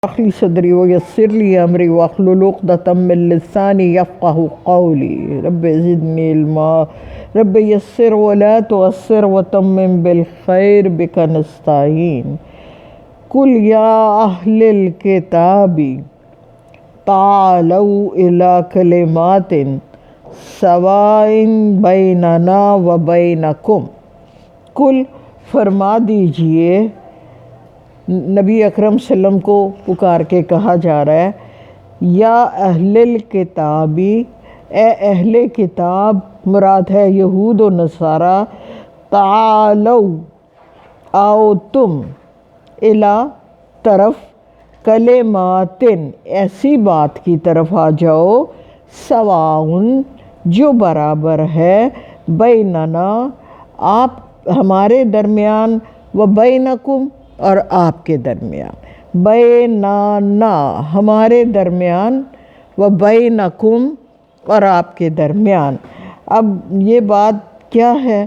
اخلی صدری ویسر لی امری واحلل عقدۃ من لسانی یفقہوا قولی رب زدنی علما رب یسر ولا تعسر وتمم بالخیر بک نستعین قل یا اہل الکتاب تعالوا الی کلمات سواء بیننا و بینکم۔ قل فرما دیجئے، نبی اکرم صلی اللہ علیہ وسلم کو پکار کے کہا جا رہا ہے، یا اہل الکتابی، اے اہل کتاب، مراد ہے یہود و نصارہ، تعالو، آؤ تم، الا، طرف، کلماتن، ایسی بات کی طرف آ جاؤ، سواؤن، جو برابر ہے، بیننا، آپ ہمارے درمیان، و بینکم، اور آپ کے درمیان، بیننا، ہمارے درمیان، و بینکم، اور آپ کے درمیان۔ اب یہ بات کیا ہے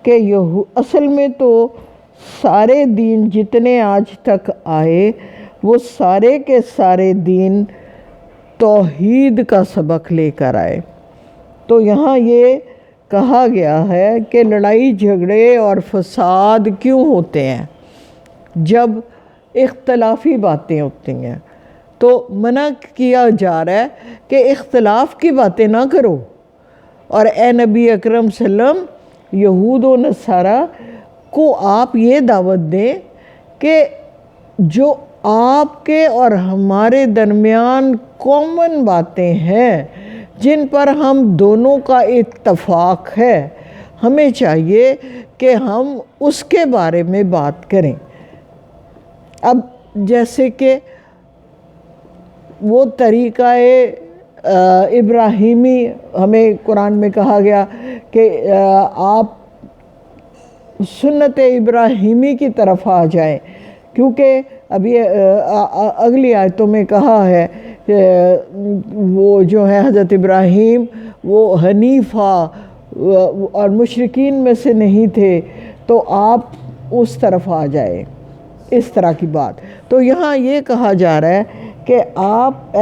کہ اصل میں تو سارے دین جتنے آج تک آئے وہ سارے کے سارے دین توحید کا سبق لے کر آئے۔ تو یہاں یہ کہا گیا ہے کہ لڑائی جھگڑے اور فساد کیوں ہوتے ہیں؟ جب اختلافی باتیں ہوتی ہیں تو منع کیا جا رہا ہے کہ اختلاف کی باتیں نہ کرو، اور اے نبی اکرم صلی اللہ علیہ وسلم، یہود و نصارہ کو آپ یہ دعوت دیں کہ جو آپ کے اور ہمارے درمیان کامن باتیں ہیں جن پر ہم دونوں کا اتفاق ہے، ہمیں چاہیے کہ ہم اس کے بارے میں بات کریں۔ اب جیسے کہ وہ طریقہ ابراہیمی ہمیں قرآن میں کہا گیا کہ آپ سنت ابراہیمی کی طرف آ جائیں، کیونکہ ابھی اگلی آیتوں میں کہا ہے کہ وہ جو ہے حضرت ابراہیم وہ حنیفہ اور مشرکین میں سے نہیں تھے، تو آپ اس طرف آ جائیں، اس طرح کی بات۔ تو یہاں یہ کہا جا رہا ہے کہ آپ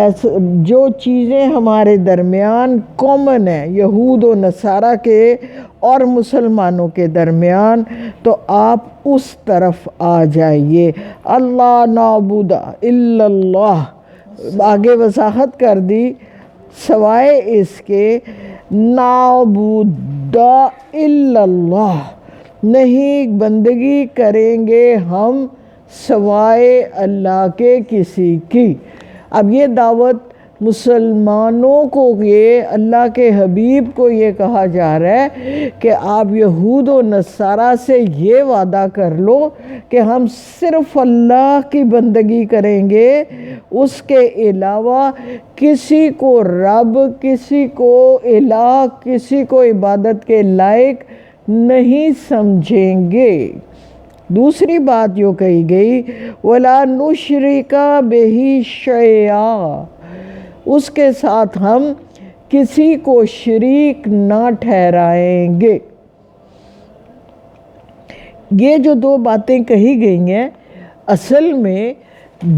جو چیزیں ہمارے درمیان کامن ہیں، یہود و نصارہ کے اور مسلمانوں کے درمیان، تو آپ اس طرف آ جائیے۔ اللہ نعبد الا اللہ، آگے وضاحت کر دی، سوائے اس کے، نعبد الا اللہ، نہیں بندگی کریں گے ہم سوائے اللہ کے کسی کی۔ اب یہ دعوت مسلمانوں کو، یہ اللہ کے حبیب کو یہ کہا جا رہا ہے کہ آپ یہود و نصارہ سے یہ وعدہ کر لو کہ ہم صرف اللہ کی بندگی کریں گے، اس کے علاوہ کسی کو رب، کسی کو الہ، کسی کو عبادت کے لائق نہیں سمجھیں گے۔ دوسری بات جو کہی گئی، وَلَا نُشْرِكَ بِهِ شَيْئًا، اس کے ساتھ ہم کسی کو شریک نہ ٹھہرائیں گے۔ یہ جو دو باتیں کہی گئی ہیں، اصل میں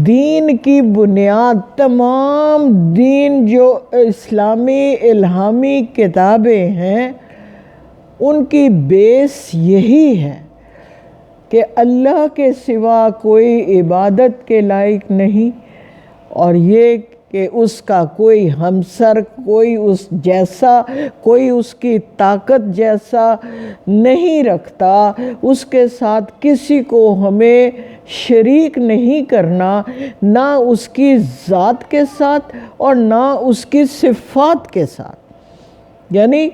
دین کی بنیاد، تمام دین جو اسلامی الہامی کتابیں ہیں ان کی بیس یہی ہے کہ اللہ کے سوا کوئی عبادت کے لائق نہیں، اور یہ کہ اس کا کوئی ہمسر، کوئی اس جیسا، کوئی اس کی طاقت جیسا نہیں رکھتا، اس کے ساتھ کسی کو ہمیں شریک نہیں کرنا، نہ اس کی ذات کے ساتھ اور نہ اس کی صفات کے ساتھ۔ یعنی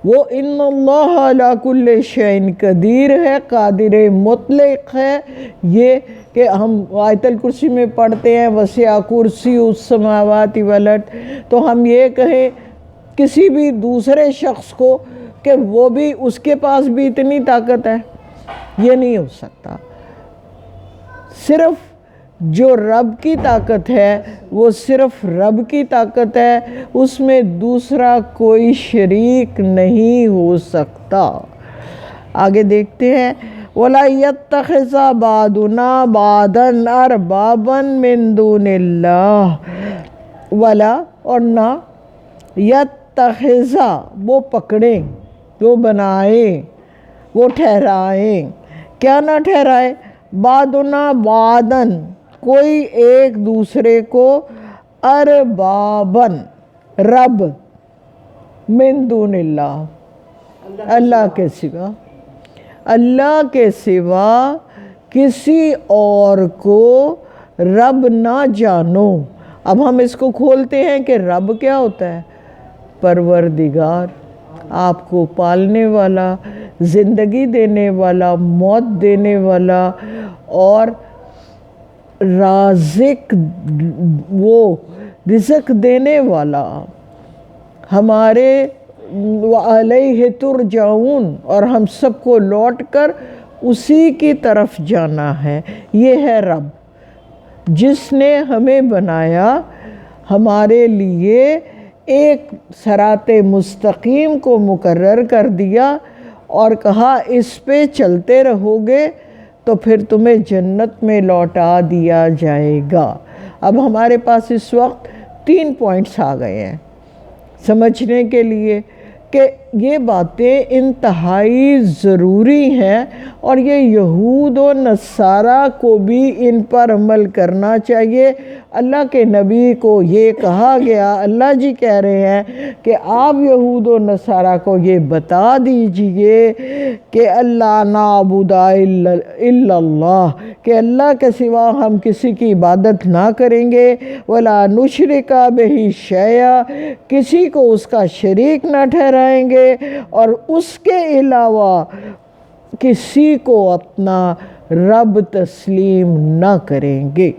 وہ ان اللہ علی کل شیء قدیر ہے، قادر مطلق ہے۔ یہ کہ ہم آیت الکرسی میں پڑھتے ہیں وسع کرسی السماوات والارض، تو ہم یہ کہیں کسی بھی دوسرے شخص کو کہ وہ بھی، اس کے پاس بھی اتنی طاقت ہے، یہ نہیں ہو سکتا۔ صرف جو رب کی طاقت ہے وہ صرف رب کی طاقت ہے، اس میں دوسرا کوئی شریک نہیں ہو سکتا۔ آگے دیکھتے ہیں، وَلَا يَتَّخِذَ بَعْضُنَا بَعْضًا أَرْبَابًا مِّن دُونِ اللَّهِ، ولا اور نہ، یتخذ وہ پکڑیں، وہ بنائیں، وہ ٹھہرائیں، کیا نہ ٹھہرائے، بعضنا بعضاً کوئی ایک دوسرے کو، ارباباً رب، من دون اللہ اللہ کے سوا، اللہ کے سوا کسی اور کو رب نہ جانو۔ اب ہم اس کو کھولتے ہیں کہ رب کیا ہوتا ہے؟ پروردگار، آپ کو پالنے والا، زندگی دینے والا، موت دینے والا، اور رازق، وہ رزق دینے والا، ہمارے وَعَلَيْهِ تُرْجَعُونَ، اور ہم سب کو لوٹ کر اسی کی طرف جانا ہے۔ یہ ہے رب، جس نے ہمیں بنایا، ہمارے لیے ایک صراط مستقیم کو مقرر کر دیا اور کہا اس پہ چلتے رہو گے تو پھر تمہیں جنت میں لوٹا دیا جائے گا۔ اب ہمارے پاس اس وقت 3 پوائنٹس آ گئے ہیں سمجھنے کے لیے کہ یہ باتیں انتہائی ضروری ہیں، اور یہ یہود و نصارہ کو بھی ان پر عمل کرنا چاہیے۔ اللہ کے نبی کو یہ کہا گیا، اللہ جی کہہ رہے ہیں کہ آپ یہود و نصارہ کو یہ بتا دیجئے کہ اللہ نعبد الا اللہ، کہ اللہ کے سوا ہم کسی کی عبادت نہ کریں گے، ولا نشرک بہ شیئا، کسی کو اس کا شریک نہ ٹھہرائیں گے، اور اس کے علاوہ کسی کو اپنا رب تسلیم نہ کریں گے۔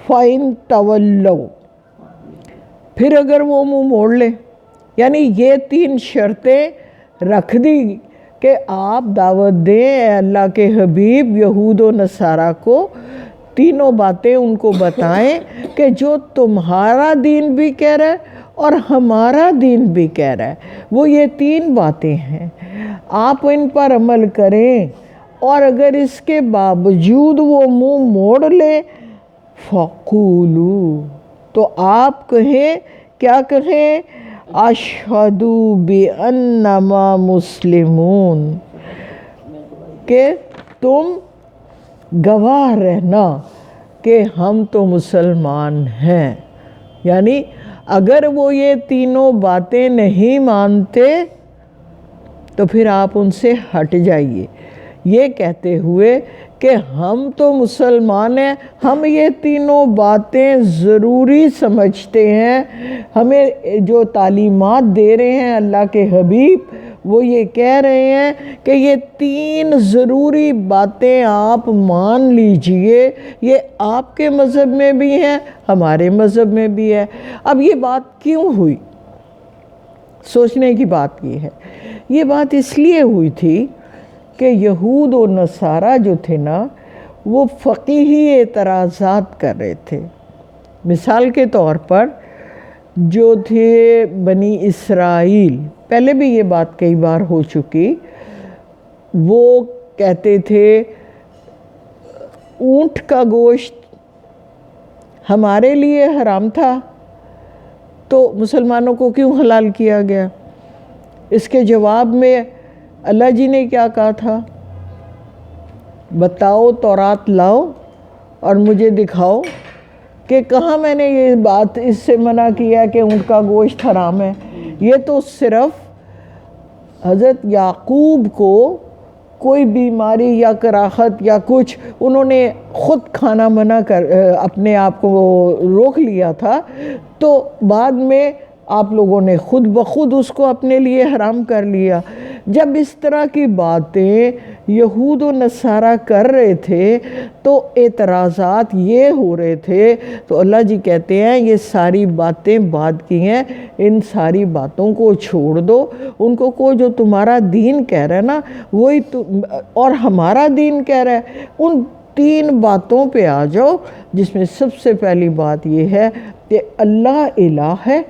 فَإِن تَوَلَّوْا، پھر اگر وہ منہ موڑ لے، یعنی یہ 3 شرطیں رکھ دی کہ آپ دعوت دیں اے اللہ کے حبیب یہود و نصارہ کو، تینوں باتیں ان کو بتائیں کہ جو تمہارا دین بھی کہہ رہا ہے اور ہمارا دین بھی کہہ رہا ہے، وہ یہ 3 باتیں ہیں، آپ ان پر عمل کریں، اور اگر اس کے باوجود وہ منہ موڑ لے، فَقُولُوا، تو آپ کہیں، کیا کہیں، أَشْهَدُوا بِأَنَّمَا مُسْلِمُونَ، کہ تم گواہ رہنا کہ ہم تو مسلمان ہیں۔ یعنی اگر وہ یہ تینوں باتیں نہیں مانتے تو پھر آپ ان سے ہٹ جائیے، یہ کہتے ہوئے کہ ہم تو مسلمان ہیں، ہم یہ تینوں باتیں ضروری سمجھتے ہیں، ہمیں جو تعلیمات دے رہے ہیں اللہ کے حبیب، وہ یہ کہہ رہے ہیں کہ یہ 3 ضروری باتیں آپ مان لیجئے، یہ آپ کے مذہب میں بھی ہیں، ہمارے مذہب میں بھی ہے۔ اب یہ بات کیوں ہوئی؟ سوچنے کی بات یہ ہے، یہ بات اس لیے ہوئی تھی کہ یہود و نصارہ جو تھے نا، وہ فقہی اعتراضات کر رہے تھے۔ مثال کے طور پر جو تھے بنی اسرائیل، پہلے بھی یہ بات کئی بار ہو چکی، وہ کہتے تھے اونٹ کا گوشت ہمارے لیے حرام تھا تو مسلمانوں کو کیوں حلال کیا گیا؟ اس کے جواب میں اللہ جی نے کیا کہا تھا؟ بتاؤ، تورات لاؤ اور مجھے دکھاؤ کہ کہاں میں نے یہ بات اس سے منع کیا کہ اونٹ کا گوشت حرام ہے۔ یہ تو صرف حضرت یعقوب کو کوئی بیماری یا کراہت یا کچھ، انہوں نے خود کھانا منع کر اپنے آپ کو روک لیا تھا، تو بعد میں آپ لوگوں نے خود بخود اس کو اپنے لیے حرام کر لیا۔ جب اس طرح کی باتیں یہود و نصارہ کر رہے تھے تو اعتراضات یہ ہو رہے تھے، تو اللہ جی کہتے ہیں یہ ساری باتیں بعد کی ہیں، ان ساری باتوں کو چھوڑ دو، ان کو جو تمہارا دین کہہ رہا ہے نا وہی اور ہمارا دین کہہ رہا ہے، ان 3 باتوں پہ آ جاؤ، جس میں سب سے پہلی بات یہ ہے کہ اللہ الہ ہے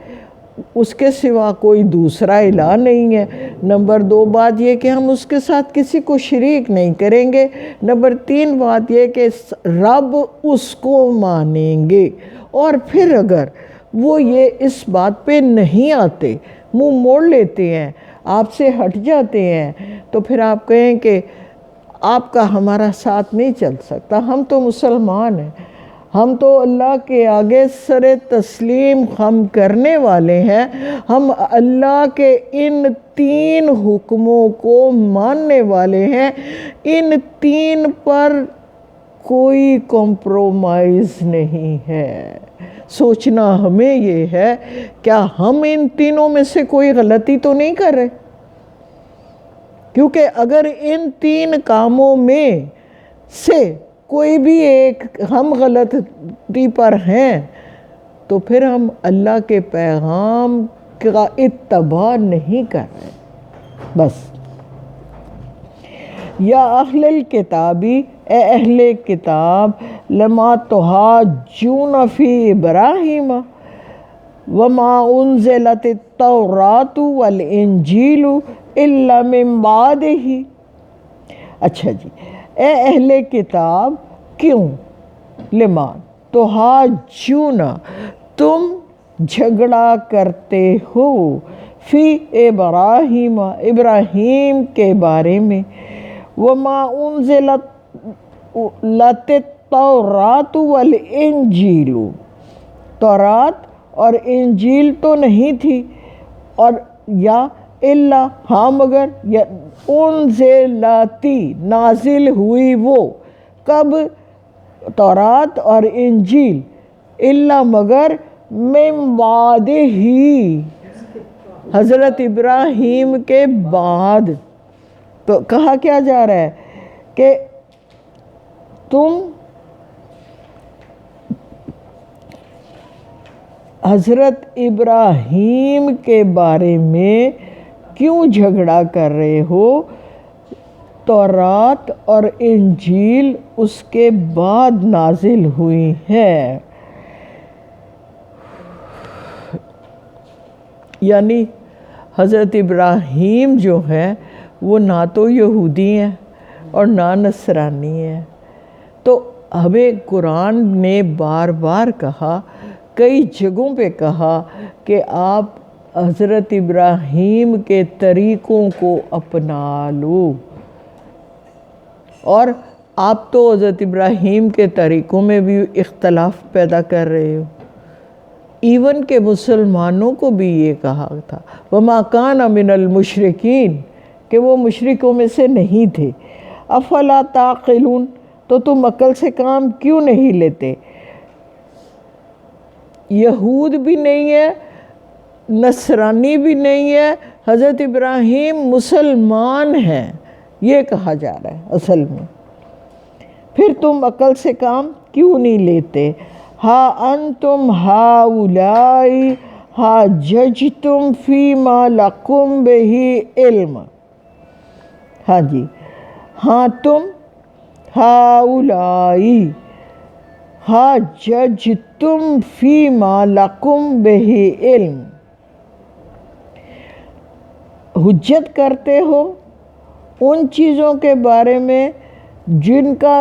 اس کے سوا کوئی دوسرا الہ نہیں ہے۔ نمبر 2 بات یہ کہ ہم اس کے ساتھ کسی کو شریک نہیں کریں گے۔ نمبر 3 بات یہ کہ رب اس کو مانیں گے۔ اور پھر اگر وہ یہ اس بات پہ نہیں آتے، منہ موڑ لیتے ہیں، آپ سے ہٹ جاتے ہیں، تو پھر آپ کہیں کہ آپ کا ہمارا ساتھ نہیں چل سکتا، ہم تو مسلمان ہیں، ہم تو اللہ کے آگے سر تسلیم خم کرنے والے ہیں، ہم اللہ کے ان 3 حکموں کو ماننے والے ہیں، ان 3 پر کوئی کمپرومائز نہیں ہے۔ سوچنا ہمیں یہ ہے، کیا ہم ان تینوں میں سے کوئی غلطی تو نہیں کر رہے؟ کیونکہ اگر ان 3 کاموں میں سے کوئی بھی ایک ہم غلطی پر ہیں تو پھر ہم اللہ کے پیغام کا اتباع نہیں کر رہے۔ بس یا اہل الکتابی، اے اہل کتاب، لما تحاجون فی ابراہیم وما انزلت التوراۃ والانجیل الا من بعدہ۔ اچھا جی، اے اہل کتاب، کیوں؟ لما تحاجون، تم جھگڑا کرتے ہو، فی ابراہیم، ابراہیم کے بارے میں، وما انزلت التوراۃ والانجیل، تورات اور انجیل تو نہیں تھی، اور یا الا، ہاں مگر، انزلتی، نازل ہوئی وہ، کب؟ تورات اور انجیل، الا مگر، من بعد ہی، حضرت ابراہیم کے بعد۔ تو کہا کیا جا رہا ہے کہ تم حضرت ابراہیم کے بارے میں کیوں جھگڑا کر رہے ہو؟ تورات اور انجیل اس کے بعد نازل ہوئی ہے، یعنی حضرت ابراہیم جو ہے وہ نہ تو یہودی ہیں اور نہ نصرانی ہیں۔ تو ہمیں قرآن نے بار بار کہا، کئی جگہوں پہ کہا کہ آپ حضرت ابراہیم کے طریقوں کو اپنا لو، اور آپ تو حضرت ابراہیم کے طریقوں میں بھی اختلاف پیدا کر رہے ہو۔ ایون کہ مسلمانوں کو بھی یہ کہا تھا، وَمَا كَانَ مِنَ الْمُشْرِكِينَ، کہ وہ مشرکوں میں سے نہیں تھے۔ افلا تعقلون، تو تم عقل سے کام کیوں نہیں لیتے؟ یہود بھی نہیں ہے، نصرانی بھی نہیں ہے، حضرت ابراہیم مسلمان ہیں، یہ کہا جا رہا ہے اصل میں۔ پھر تم عقل سے کام کیوں نہیں لیتے؟ ہا انتم ہاؤلائی حاججتم فیما لکم بہ علم، ہاں جی، ہاں تم ہاؤلائی حاججتم فیما لکم بہ علم، حجت کرتے ہو ان چیزوں کے بارے میں جن کا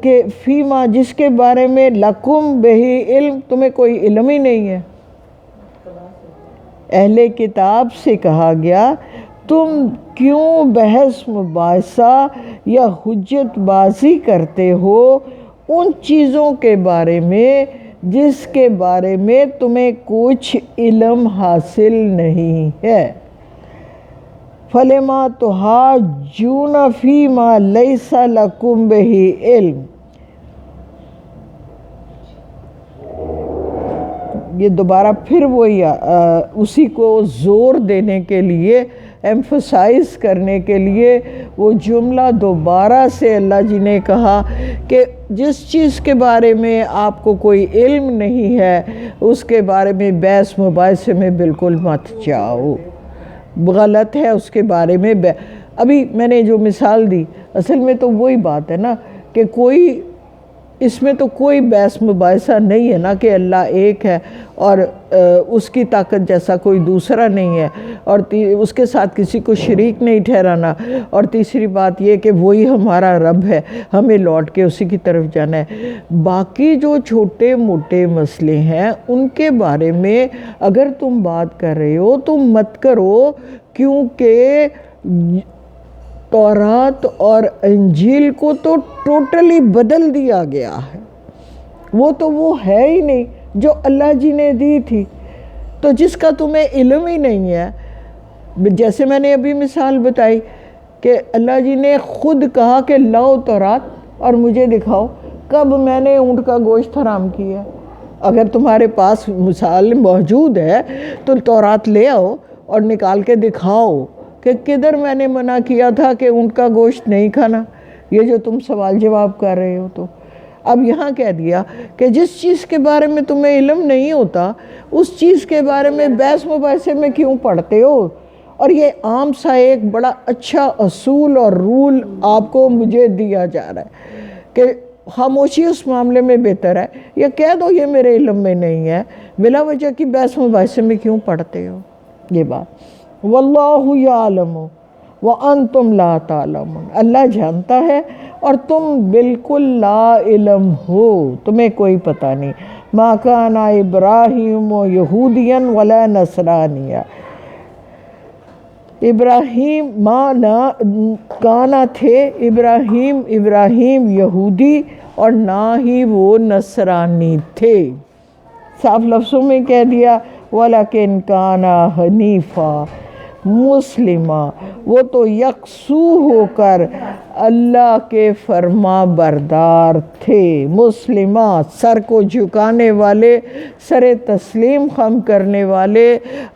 کہ فیما، جس کے بارے میں لکم بہ علم، تمہیں کوئی علم ہی نہیں ہے۔ اہل کتاب سے کہا گیا تم کیوں بحث مباحثہ یا حجت بازی کرتے ہو ان چیزوں کے بارے میں جس کے بارے میں تمہیں کچھ علم حاصل نہیں ہے۔ فَلِمَا تُحَاجُّونَ فِيمَا لَيْسَ لَكُمْ بِهِ علم، یہ دوبارہ پھر وہی اسی کو زور دینے کے لیے، ایمفسائز کرنے کے لیے وہ جملہ دوبارہ سے اللہ جی نے کہا کہ جس چیز کے بارے میں آپ کو کوئی علم نہیں ہے اس کے بارے میں بحث مباحثے میں بالکل مت جاؤ، غلط ہے اس کے بارے میں۔ ابھی میں نے جو مثال دی اصل میں تو وہی بات ہے نا کہ کوئی اس میں تو کوئی بحث مباحثہ نہیں ہے نا کہ اللہ ایک ہے اور اس کی طاقت جیسا کوئی دوسرا نہیں ہے، اور اس کے ساتھ کسی کو شریک نہیں ٹھہرانا، اور تیسری بات یہ کہ وہی ہمارا رب ہے، ہمیں لوٹ کے اسی کی طرف جانا ہے۔ باقی جو چھوٹے موٹے مسئلے ہیں ان کے بارے میں اگر تم بات کر رہے ہو تو مت کرو، کیونکہ تورات اور انجیل کو تو ٹوٹلی بدل دیا گیا ہے، وہ تو وہ ہے ہی نہیں جو اللہ جی نے دی تھی۔ تو جس کا تمہیں علم ہی نہیں ہے، جیسے میں نے ابھی مثال بتائی کہ اللہ جی نے خود کہا کہ لاؤ تورات اور مجھے دکھاؤ کب میں نے اونٹ کا گوشت حرام کیا ہے۔ اگر تمہارے پاس مثال موجود ہے تو تورات لے آؤ اور نکال کے دکھاؤ کہ کدھر میں نے منع کیا تھا کہ اونٹ کا گوشت نہیں کھانا، یہ جو تم سوال جواب کر رہے ہو۔ تو اب یہاں کہہ دیا کہ جس چیز کے بارے میں تمہیں علم نہیں ہوتا اس چیز کے بارے میں بحث مباحثے میں کیوں پڑھتے ہو؟ اور یہ عام سا ایک بڑا اچھا اصول اور رول آپ کو مجھے دیا جا رہا ہے کہ خاموشی اس معاملے میں بہتر ہے، یا کہہ دو یہ میرے علم میں نہیں ہے، بلا وجہ کی بحث مباحثے میں کیوں پڑھتے ہو؟ یہ بات واللہ یعلم وانتم لا تعلمون، اللہ جانتا ہے اور تم بالکل لا علم ہو، تمہیں کوئی پتہ نہیں۔ ما کان ابراہیم یہودیا ولا نصرانیا، ابراہیم کانا تھے ابراہیم یہودی اور نہ ہی وہ نصرانی تھے، صاف لفظوں میں کہہ دیا وَلَكِنْ كَانَ حَنِيفًا مسلمہ، وہ تو یکسو ہو کر اللہ کے فرما بردار تھے، مسلمہ سر کو جھکانے والے، سر تسلیم خم کرنے والے،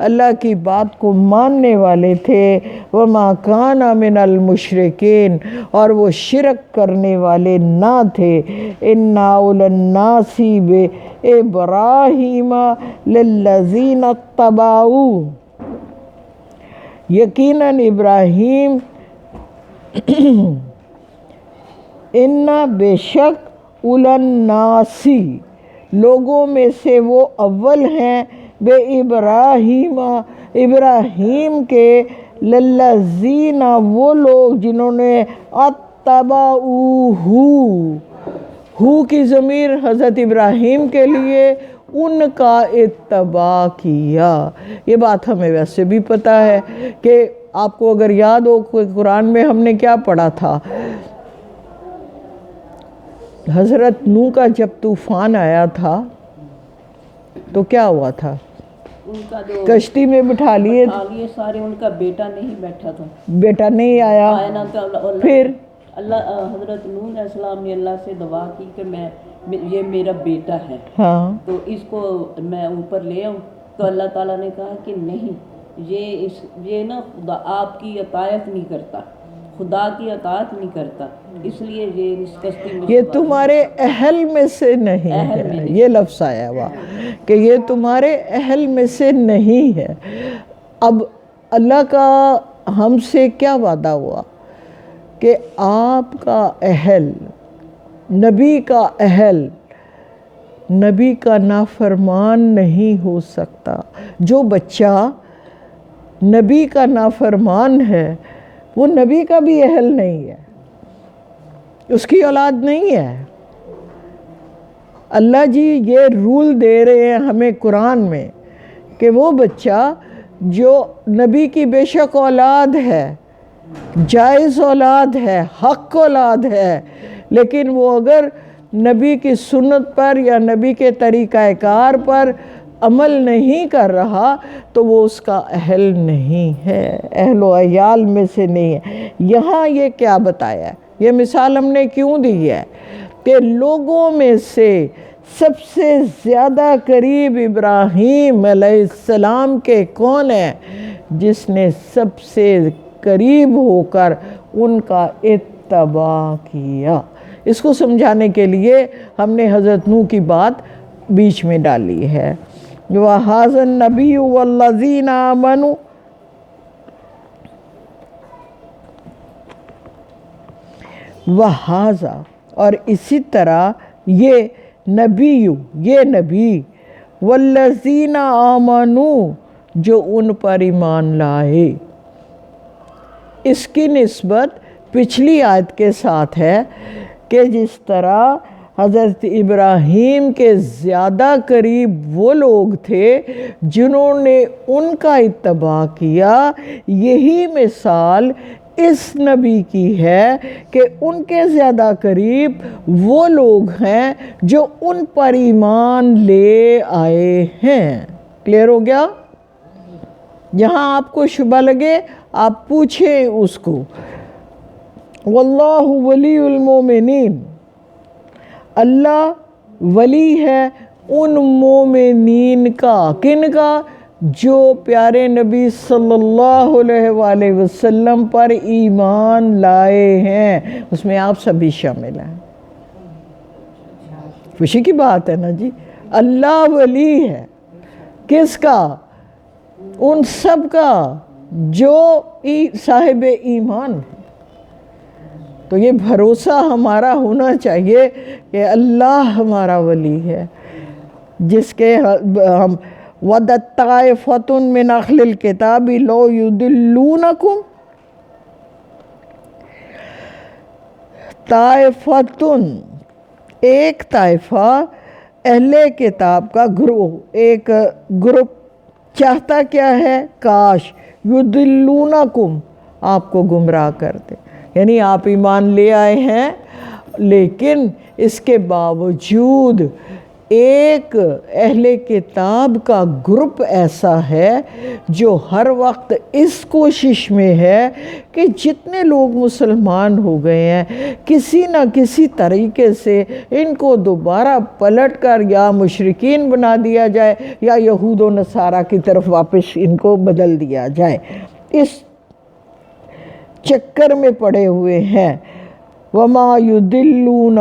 اللہ کی بات کو ماننے والے تھے۔ وَمَا كَانَ مِنَ الْمُشْرِكِينَ، اور وہ شرک کرنے والے نہ تھے۔ إِنَّا أُولَى النَّاسِ بِإِبْرَاهِيمَ لِلَّذِينَ اتَّبَعُوهُ، یقیناً ابراہیم بے شک اولی الناس لوگوں میں سے وہ اول ہیں، بے ابراہیم کے، للذین وہ لوگ جنہوں نے اتبعوہ، ہو کی ضمیر حضرت ابراہیم کے لیے ان کا اتباع کیا۔ یہ بات ہمیں ویسے بھی پتہ ہے کہ آپ کو اگر یاد ہو کہ قرآن میں ہم نے کیا پڑھا تھا، حضرت نوح کا جب طوفان آیا تھا تو کیا ہوا تھا؟ ان کا جو کشتی میں بٹھا لیے سارے، ان کا بیٹا نہیں بیٹھا تھا، بیٹا نہیں آیا، پھر اللہ حضرت نوح علیہ السلام نے اللہ سے دعا کی کہ یہ میرا بیٹا ہے، ہاں تو اس کو میں اوپر لے آؤں، تو اللہ تعالیٰ نے کہا کہ نہیں، یہ نا خدا آپ کی اطاعت نہیں کرتا، خدا کی اطاعت نہیں کرتا، اس لیے یہ اس کشتی میں یہ تمہارے اہل میں سے نہیں ہے، یہ لفظ آیا ہوا کہ یہ تمہارے اہل میں سے نہیں ہے۔ اب اللہ کا ہم سے کیا وعدہ ہوا کہ آپ کا اہل، نبی کا اہل، نبی کا نافرمان نہیں ہو سکتا۔ جو بچہ نبی کا نافرمان ہے وہ نبی کا بھی اہل نہیں ہے، اس کی اولاد نہیں ہے۔ اللہ جی یہ رول دے رہے ہیں ہمیں قرآن میں کہ وہ بچہ جو نبی کی بے شک اولاد ہے، جائز اولاد ہے، حق اولاد ہے، لیکن وہ اگر نبی کی سنت پر یا نبی کے طریقہ کار پر عمل نہیں کر رہا تو وہ اس کا اہل نہیں ہے، اہل و عیال میں سے نہیں ہے۔ یہاں یہ کیا بتایا ہے، یہ مثال ہم نے کیوں دی ہے کہ لوگوں میں سے سب سے زیادہ قریب ابراہیم علیہ السلام کے کون ہیں؟ جس نے سب سے قریب ہو کر ان کا اتباع کیا۔ اس کو سمجھانے کے لیے ہم نے حضرت نوح کی بات بیچ میں ڈالی ہے۔ وَهَذَا النَّبِيُّ وَالَّذِينَ آمَنُوا، وَهَذَا اور اسی طرح یہ نبی والذین آمنوا جو ان پر ایمان لائے. اس کی نسبت پچھلی آیت کے ساتھ ہے کہ جس طرح حضرت ابراہیم کے زیادہ قریب وہ لوگ تھے جنہوں نے ان کا اتباع کیا، یہی مثال اس نبی کی ہے کہ ان کے زیادہ قریب وہ لوگ ہیں جو ان پر ایمان لے آئے ہیں. کلیئر ہو گیا؟ جہاں آپ کو شبہ لگے آپ پوچھیں اس کو. واللہ ولی المومنین، اللہ ولی ہے ان مومنین کا. کن کا؟ جو پیارے نبی صلی اللہ علیہ وآلہ وسلم پر ایمان لائے ہیں. اس میں آپ سبھی شامل ہیں. خوشی کی بات ہے نا جی. اللہ ولی ہے کس کا؟ ان سب کا جو صاحب ایمان ہے. تو یہ بھروسہ ہمارا ہونا چاہیے کہ اللہ ہمارا ولی ہے، جس کے ہم وَدَتْ طَائِفَةٌ مِّنْ أَهْلِ الْكِتَابِ لَوْ يُضِلُّونَكُمْ. طائفتن، ایک طائفہ اہل کتاب کا گروہ، ایک گروپ چاہتا کیا ہے؟ کاش یضلونکم، آپ کو گمراہ کرتے. یعنی آپ ایمان لے آئے ہیں لیکن اس کے باوجود ایک اہل کتاب کا گروپ ایسا ہے جو ہر وقت اس کوشش میں ہے کہ جتنے لوگ مسلمان ہو گئے ہیں کسی نہ کسی طریقے سے ان کو دوبارہ پلٹ کر یا مشرکین بنا دیا جائے یا یہود و نصارہ کی طرف واپس ان کو بدل دیا جائے. اس چکر میں پڑے ہوئے ہیں. وَمَا يُضِلُّونَ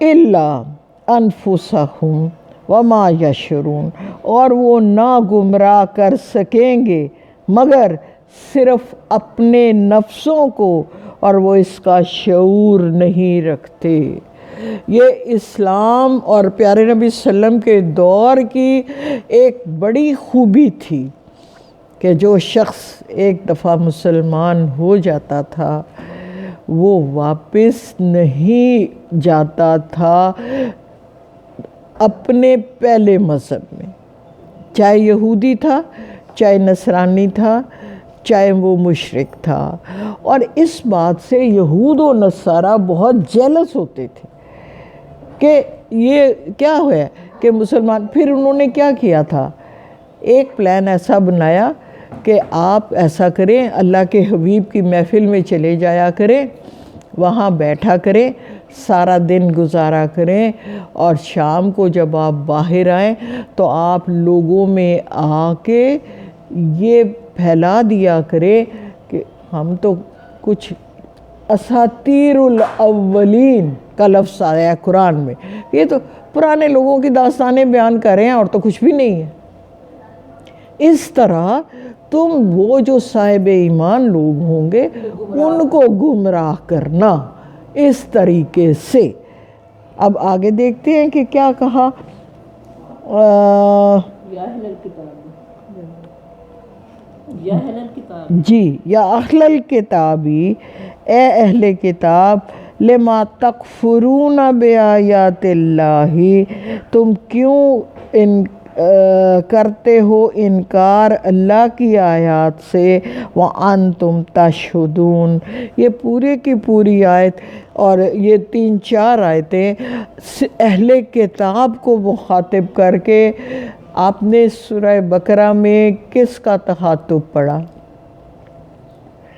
إِلَّا أَنفُسَهُمْ وَمَا يَشْعُرُونَ، اور وہ نہ گمراہ کر سکیں گے مگر صرف اپنے نفسوں کو، اور وہ اس کا شعور نہیں رکھتے. یہ اسلام اور پیارے نبی صلی اللہ علیہ وسلم کے دور کی ایک بڑی خوبی تھی کہ جو شخص ایک دفعہ مسلمان ہو جاتا تھا وہ واپس نہیں جاتا تھا اپنے پہلے مذہب میں، چاہے یہودی تھا، چاہے نصرانی تھا، چاہے وہ مشرک تھا. اور اس بات سے یہود و نصارہ بہت جیلس ہوتے تھے کہ یہ کیا ہوا کہ مسلمان. پھر انہوں نے کیا کیا تھا؟ ایک پلان ایسا بنایا کہ آپ ایسا کریں، اللہ کے حبیب کی محفل میں چلے جایا کریں، وہاں بیٹھا کریں، سارا دن گزارا کریں، اور شام کو جب آپ باہر آئیں تو آپ لوگوں میں آ کے یہ پھیلا دیا کریں کہ ہم تو کچھ اساطیر الاولین کا لفظ آیا قرآن میں، یہ تو پرانے لوگوں کی داستانیں بیان کر رہے ہیں اور تو کچھ بھی نہیں ہے. اس طرح تم وہ جو صاحب ایمان لوگ ہوں گے ان کو گمراہ کرنا اس طریقے سے. اب آگے دیکھتے ہیں کہ کیا کہا. جی، یا اہل الکتابی، اے اہل کتاب، لما تکفرون بآیات اللہ، تم کیوں کرتے ہو انکار اللہ کی آیات سے، وَأَنْتُمْ تَشْهُدُونَ. یہ پورے کی پوری آیت اور یہ 3-4 آیتیں اہل کتاب کو مخاطب کر کے آپ نے سورہ بقرہ میں کس کا تخاطب پڑھا؟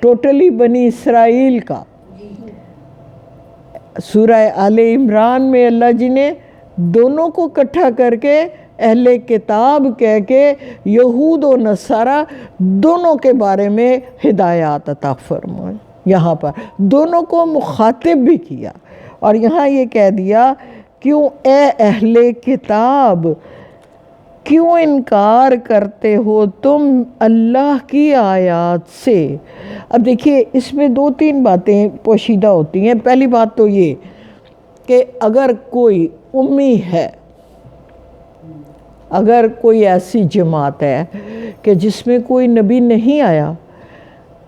ٹوٹلی بنی اسرائیل کا. سورہ آل عمران میں اللہ جی نے دونوں کو اکٹھا کر کے اہل کتاب کہہ کے یہود و نصارہ دونوں کے بارے میں ہدایات عطا فرمائے. یہاں پر دونوں کو مخاطب بھی کیا اور یہاں یہ کہہ دیا کیوں اے اہل کتاب کیوں انکار کرتے ہو تم اللہ کی آیات سے؟ اب دیکھیے اس میں 2-3 باتیں پوشیدہ ہوتی ہیں۔ پہلی بات تو یہ کہ اگر کوئی امی ہے، اگر کوئی ایسی جماعت ہے کہ جس میں کوئی نبی نہیں آیا،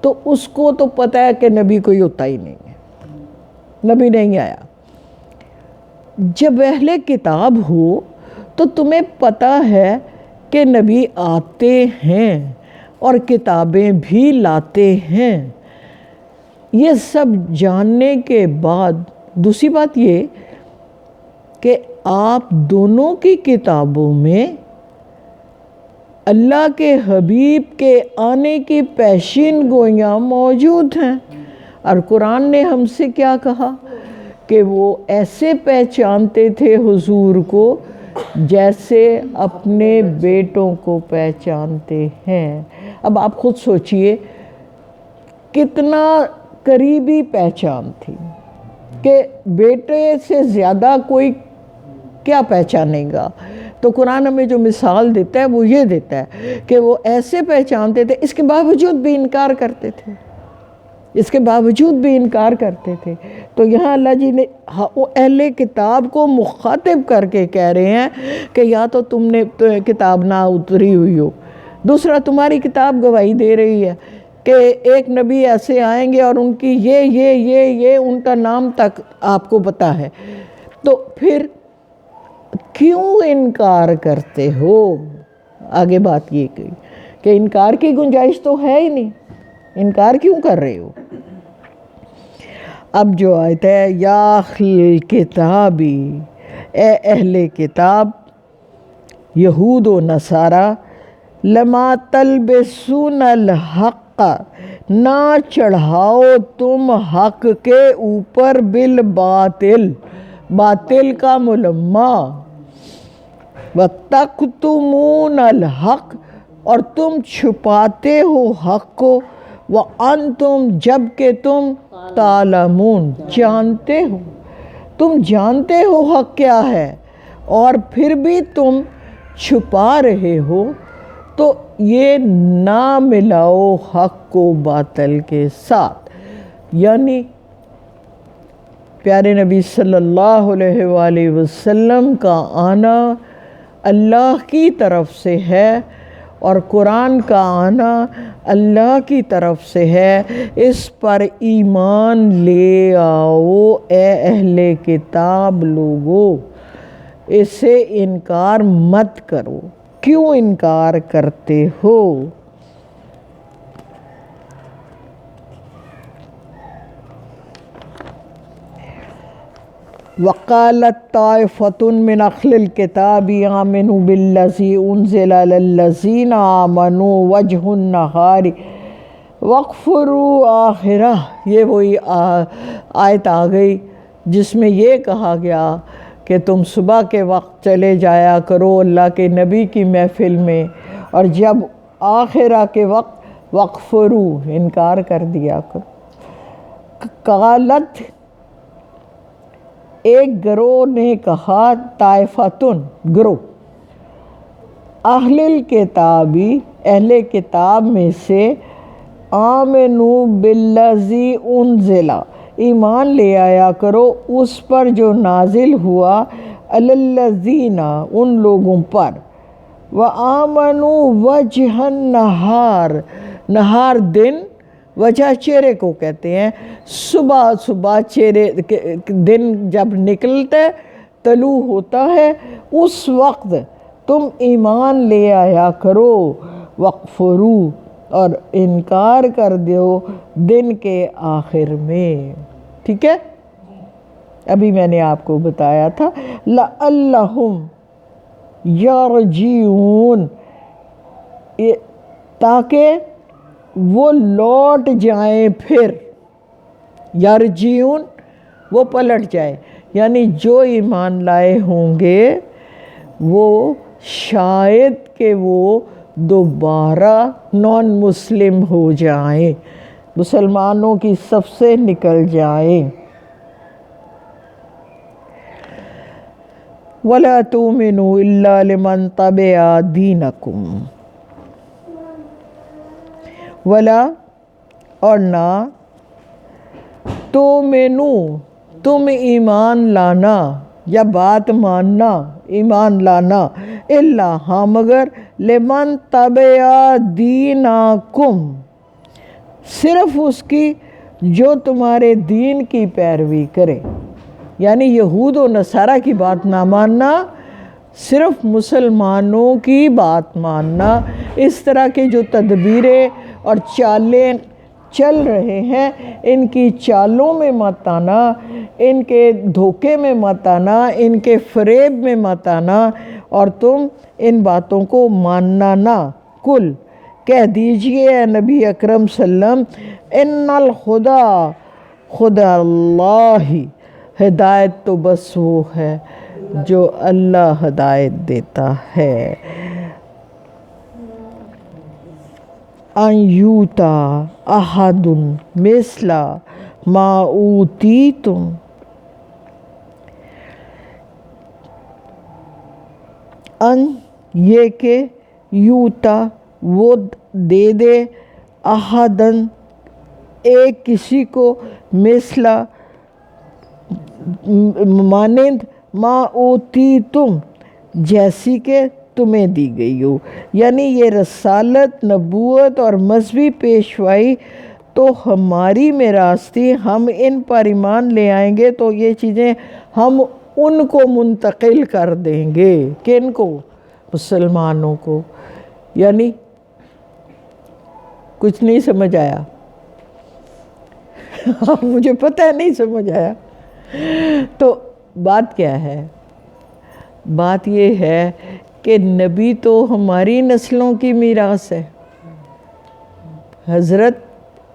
تو اس کو تو پتہ ہے کہ نبی کوئی ہوتا ہی نہیں ہے، نبی نہیں آیا۔ جب اہل کتاب ہو تو تمہیں پتہ ہے کہ نبی آتے ہیں اور کتابیں بھی لاتے ہیں۔ یہ سب جاننے کے بعد دوسری بات یہ کہ آپ دونوں کی کتابوں میں اللہ کے حبیب کے آنے کی پیشین گوئیاں موجود ہیں، اور قرآن نے ہم سے کیا کہا کہ وہ ایسے پہچانتے تھے حضور کو جیسے اپنے بیٹوں کو پہچانتے ہیں۔ اب آپ خود سوچئے کتنا قریبی پہچان تھی کہ بیٹے سے زیادہ کوئی کیا پہچانے گا۔ تو قرآن ہمیں جو مثال دیتا ہے وہ یہ دیتا ہے کہ وہ ایسے پہچانتے تھے، اس کے باوجود بھی انکار کرتے تھے، اس کے باوجود بھی انکار کرتے تھے۔ تو یہاں اللہ جی نے اہل کتاب کو مخاطب کر کے کہہ رہے ہیں کہ یا تو تم نے کتاب نہ اتری ہوئی ہو، دوسرا تمہاری کتاب گواہی دے رہی ہے کہ ایک نبی ایسے آئیں گے اور ان کی یہ ان کا نام تک آپ کو پتہ ہے، تو پھر کیوں انکار کرتے ہو؟ آگے بات یہ کہ انکار کی گنجائش تو ہے ہی نہیں، انکار کیوں کر رہے ہو؟ اب جو آیت ہے یا اہل کتابی، اے اہل کتاب یہود و نصارہ، لما تلبسون الحق، نہ چڑھاؤ تم حق کے اوپر بالباطل، باطل کا ملمہ، وَتَكْتُمُونَ الْحَقَّ، اور تم چھپاتے ہو حق کو، وَأَنْتُمْ، جب کہ تم تعلمون، جانتے ہو، تم جانتے ہو حق کیا ہے اور پھر بھی تم چھپا رہے ہو۔ تو یہ نہ ملاؤ حق کو باطل کے ساتھ، یعنی پیارے نبی صلی اللہ علیہ وآلہ وسلم کا آنا اللہ کی طرف سے ہے اور قرآن کا آنا اللہ کی طرف سے ہے، اس پر ایمان لے آؤ اے اہل کتاب لوگو، اس سے انکار مت کرو۔ کیوں انکار کرتے ہو؟ وقالت طائفة من اہل الکتاب آمنوا بالذی انزل علی الذین آمنوا وجہ النہار واکفروا آخرہ، یہ وہی آیت آ گئی جس میں یہ کہا گیا کہ تم صبح کے وقت چلے جایا کرو اللہ کے نبی کی محفل میں، اور جب آخرہ کے وقت واکفروا، انکار کر دیا کرو۔ قالت، ایک گروہ نے کہا، طائفتن، گروہ، اہل الکتابی، اہل کتاب میں سے، آمنوا بالذی انزل، ایمان لے آیا کرو اس پر جو نازل ہوا، علی الذین، ان لوگوں پر، وآمنوا وجہ النہار، نہار دن، وجہ چہرے کو کہتے ہیں، صبح چہرے دن جب نکلتا ہے، طلوع ہوتا ہے، اس وقت تم ایمان لے آیا کرو، وَاکْفُرُوا، اور انکار کر دو دن کے آخر میں۔ ٹھیک ہے، ابھی میں نے آپ کو بتایا تھا لَعَلَّهُمْ يَرْجِعُونَ، تاکہ وہ لوٹ جائیں، پھر یرجعون، وہ پلٹ جائے، یعنی جو ایمان لائے ہوں گے وہ شاید کہ وہ دوبارہ نان مسلم ہو جائیں، مسلمانوں کی صف سے نکل جائیں۔ وَلَا تُؤْمِنُوا إِلَّا لِمَنْ تَبِعَ دِينَكُمْ، ولا اور نہ تُؤْمِنُوا تم ایمان لانا یا بات ماننا، ایمان لانا، الا ہاں مگر لمن تبع دینکم صرف اس کی جو تمہارے دین کی پیروی کرے، یعنی یہود و نصارہ کی بات نہ ماننا، صرف مسلمانوں کی بات ماننا۔ اس طرح کے جو تدبیریں اور چالیں چل رہے ہیں ان کی چالوں میں مت آنا، ان کے دھوکے میں مت آنا، ان کے فریب میں مت آنا، اور تم ان باتوں کو ماننا نہ۔ کل کہہ دیجئے اے نبی اکرم صلی اللہ علیہ وسلم، ان الہدیٰ خدا اللہ، ہدایت تو بس وہ ہے جو اللہ ہدایت دیتا ہے۔ ان یوتا احد مثل ما اوتیتم، ان یہ کہ یوتا وہ دے دے احدن ایک کسی کو، مثل مانند ما اوتیتم جیسی کہ تمہیں دی گئی ہو، یعنی یہ رسالت، نبوت اور مذہبی پیشوائی تو ہماری میراث تھی، ہم ان پر ایمان لے آئیں گے تو یہ چیزیں ہم ان کو منتقل کر دیں گے۔ کن کو؟ مسلمانوں کو۔ یعنی کچھ نہیں سمجھ آیا؟ مجھے پتہ ہے نہیں سمجھ آیا۔ تو بات کیا ہے؟ بات یہ ہے کہ نبی تو ہماری نسلوں کی میراث ہے، حضرت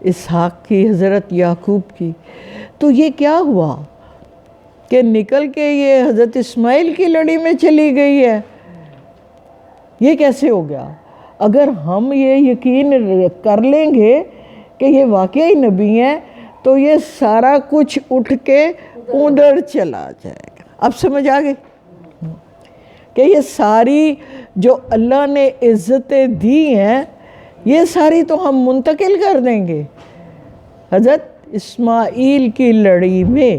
اسحاق کی، حضرت یعقوب کی۔ تو یہ کیا ہوا کہ نکل کے یہ حضرت اسماعیل کی لڑی میں چلی گئی ہے؟ یہ کیسے ہو گیا؟ اگر ہم یہ یقین کر لیں گے کہ یہ واقعی نبی ہیں تو یہ سارا کچھ اٹھ کے ادھر چلا جائے گا۔ اب سمجھ آ گئی کہ یہ ساری جو اللہ نے عزتیں دی ہیں یہ ساری تو ہم منتقل کر دیں گے حضرت اسماعیل کی لڑی میں۔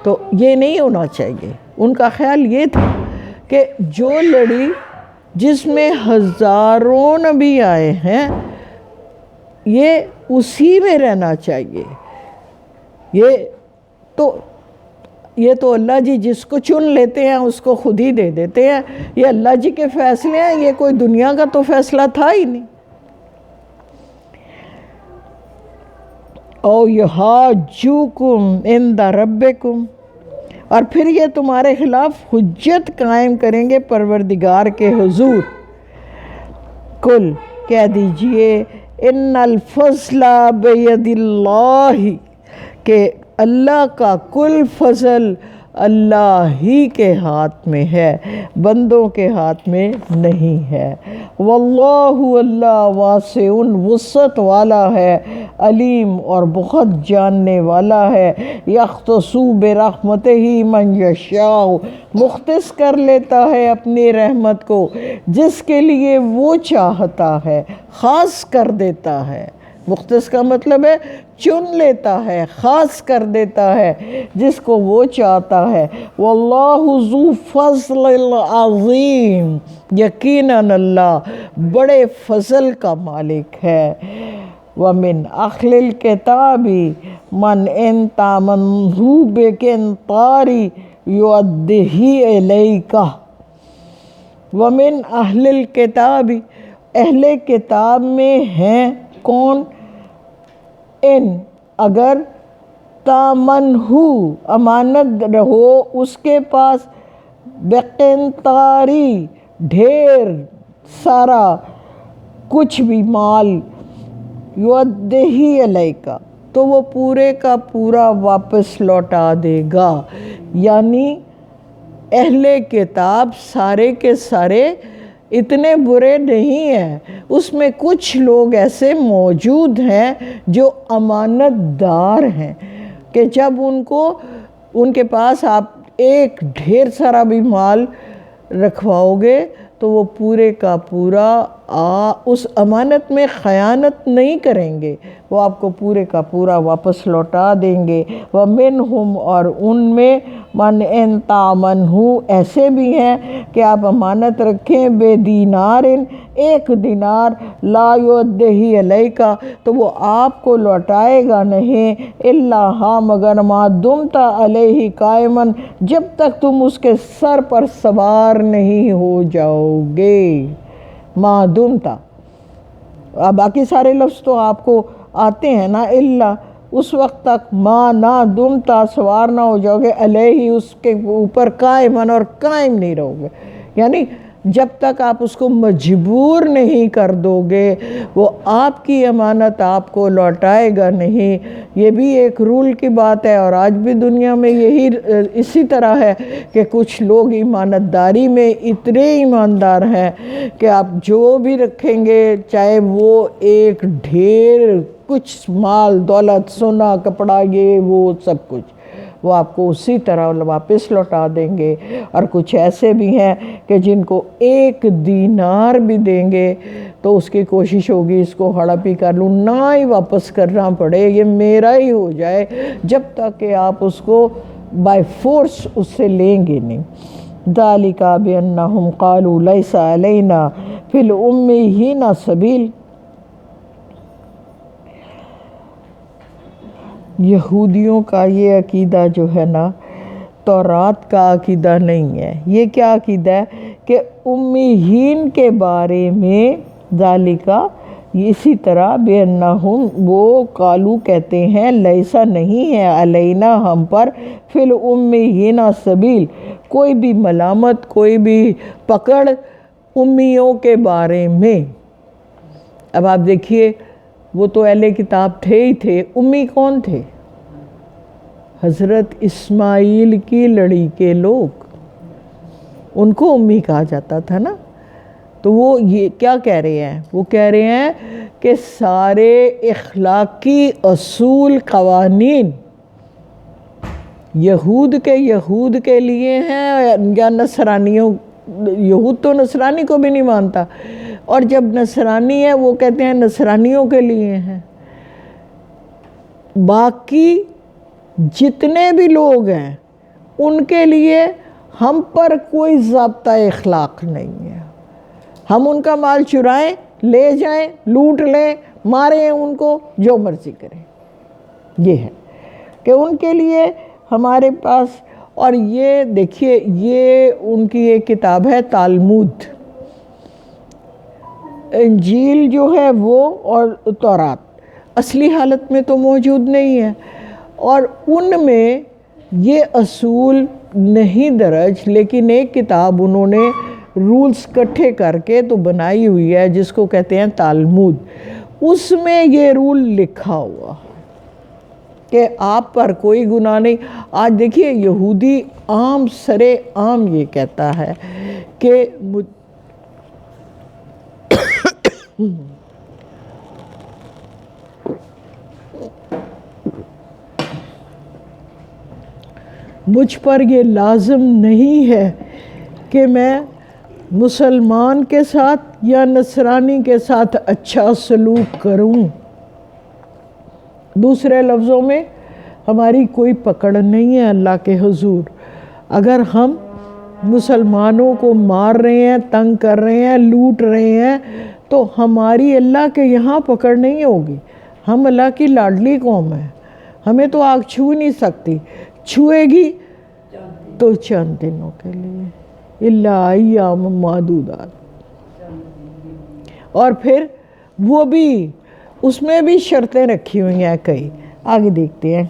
تو یہ نہیں ہونا چاہیے۔ ان کا خیال یہ تھا کہ جو لڑی جس میں ہزاروں نبی آئے ہیں یہ اسی میں رہنا چاہیے۔ یہ تو اللہ جی جس کو چن لیتے ہیں اس کو خود ہی دے دیتے ہیں، یہ اللہ جی کے فیصلے ہیں، یہ کوئی دنیا کا تو فیصلہ تھا ہی نہیں۔ او یحاجوکم عند ربکم، اور پھر یہ تمہارے خلاف حجت قائم کریں گے پروردگار کے حضور۔ کل کہہ دیجئے ان الفضل بید اللہ، کہ اللہ کا کل فضل اللہ ہی کے ہاتھ میں ہے، بندوں کے ہاتھ میں نہیں ہے۔ واللہ اللہ واسع وسعت والا ہے، علیم اور بہت جاننے والا ہے۔ یختص برحمتہ من یشاء، مختص کر لیتا ہے اپنی رحمت کو جس کے لیے وہ چاہتا ہے، خاص کر دیتا ہے۔ مختص کا مطلب ہے چن لیتا ہے، خاص کر دیتا ہے جس کو وہ چاہتا ہے۔ واللہ ذو فضل العظیم، یقیناً اللہ بڑے فضل کا مالک ہے۔ وَمِنْ أَهْلِ الْكِتَابِ مَنْ إِنْ تَأْمَنْهُ بِقِنْطَارٍ يُؤَدِّهُ إِلَيْكَ۔ وَمِنْ أَهْلِ الْكِتَابِ، اہل کتاب میں ہیں کون؟ ان اگر تامنہ امانت رہو اس کے پاس، بقنطاری ڈھیر سارا کچھ بھی مال، یؤدیہ الیک تو وہ پورے کا پورا واپس لوٹا دے گا۔ یعنی اہل کتاب سارے کے سارے اتنے برے نہیں ہیں، اس میں کچھ لوگ ایسے موجود ہیں جو امانت دار ہیں کہ جب ان کے پاس آپ ایک ڈھیر سارا بھی مال رکھواؤ گے تو وہ پورے کا پورا اس امانت میں خیانت نہیں کریں گے، وہ آپ کو پورے کا پورا واپس لوٹا دیں گے۔ وَمِنْهُمْ اور ان میں مَنْ إِنْ تَأْمَنْهُ ایسے بھی ہیں کہ آپ امانت رکھیں بے دینار، ایک دینار، لا يُؤَدِّهِ عَلَيْكَ تو وہ آپ کو لوٹائے گا نہیں، الا ہاں مگر ما دمت علیہ قائما جب تک تم اس کے سر پر سوار نہیں ہو جاؤ گے۔ ما دمتا، باقی سارے لفظ تو آپ کو آتے ہیں نا، الا اس وقت تک ما نہ دمتا سوار نہ ہو جاؤ گے، علیہ اس کے اوپر قائمن اور قائم نہیں رہو گے، یعنی جب تک آپ اس کو مجبور نہیں کر دو گے وہ آپ کی امانت آپ کو لوٹائے گا نہیں۔ یہ بھی ایک رول کی بات ہے، اور آج بھی دنیا میں یہی اسی طرح ہے کہ کچھ لوگ ایمانت داری میں اتنے ایماندار ہیں کہ آپ جو بھی رکھیں گے چاہے وہ ایک ڈھیر کچھ مال دولت سونا کپڑا یہ وہ سب کچھ وہ آپ کو اسی طرح واپس لوٹا دیں گے۔ اور کچھ ایسے بھی ہیں کہ جن کو ایک دینار بھی دیں گے تو اس کی کوشش ہوگی اس کو ہڑپ ہی کر لوں، نہ ہی واپس کرنا پڑے، یہ میرا ہی ہو جائے، جب تک کہ آپ اس کو بائی فورس اس سے لیں گے نہیں۔ ذَلِكَ بِأَنَّهُمْ قَالُوا لَيْسَ عَلَيْنَا فِي الْأُمِّيِّينَ سَبِيلٌ، یہودیوں کا یہ عقیدہ جو ہے نا تورات کا عقیدہ نہیں ہے۔ یہ کیا عقیدہ ہے کہ امیین کے بارے میں، ذالکا اسی طرح بِأَنَّهُمْ وہ قالو کہتے ہیں، لیسا نہیں ہے علینا ہم پر، فی الامیین سبیل کوئی بھی ملامت کوئی بھی پکڑ امیوں کے بارے میں۔ اب آپ دیکھیے وہ تو اہل کتاب تھے ہی تھے، امی کون تھے؟ حضرت اسماعیل کی لڑی کے لوگ، ان کو امی کہا جاتا تھا نا۔ تو وہ یہ کیا کہہ رہے ہیں؟ وہ کہہ رہے ہیں کہ سارے اخلاقی اصول قوانین یہود کے لیے ہیں یا نصرانیوں، یہود تو نصرانی کو بھی نہیں مانتا، اور جب نصرانی ہے وہ کہتے ہیں نصرانیوں کے لیے ہیں۔ باقی جتنے بھی لوگ ہیں ان کے لیے ہم پر کوئی ضابطہ اخلاق نہیں ہے، ہم ان کا مال چرائیں، لے جائیں، لوٹ لیں، ماریں ان کو، جو مرضی کریں۔ یہ ہے کہ ان کے لیے ہمارے پاس، اور یہ دیکھیے یہ ان کی ایک کتاب ہے تالمود، انجیل جو ہے وہ اور تورات اصلی حالت میں تو موجود نہیں ہے، اور ان میں یہ اصول نہیں درج، لیکن ایک کتاب انہوں نے رولز کٹھے کر کے تو بنائی ہوئی ہے جس کو کہتے ہیں تالمود، اس میں یہ رول لکھا ہوا کہ آپ پر کوئی گناہ نہیں۔ آج دیکھیے یہودی عام سرے عام یہ کہتا ہے کہ مجھ پر یہ لازم نہیں ہے کہ میں مسلمان کے ساتھ یا نصرانی کے ساتھ اچھا سلوک کروں، دوسرے لفظوں میں ہماری کوئی پکڑ نہیں ہے اللہ کے حضور۔ اگر ہم مسلمانوں کو مار رہے ہیں، تنگ کر رہے ہیں، لوٹ رہے ہیں تو ہماری اللہ کے یہاں پکڑ نہیں ہوگی، ہم اللہ کی لاڈلی قوم ہیں، ہمیں تو آگ چھو نہیں سکتی، چھوئے گی تو چند دنوں کے لیے، الا ایام معدودات، اور پھر وہ بھی اس میں بھی شرطیں رکھی ہوئی ہیں کئی، آگے دیکھتے ہیں۔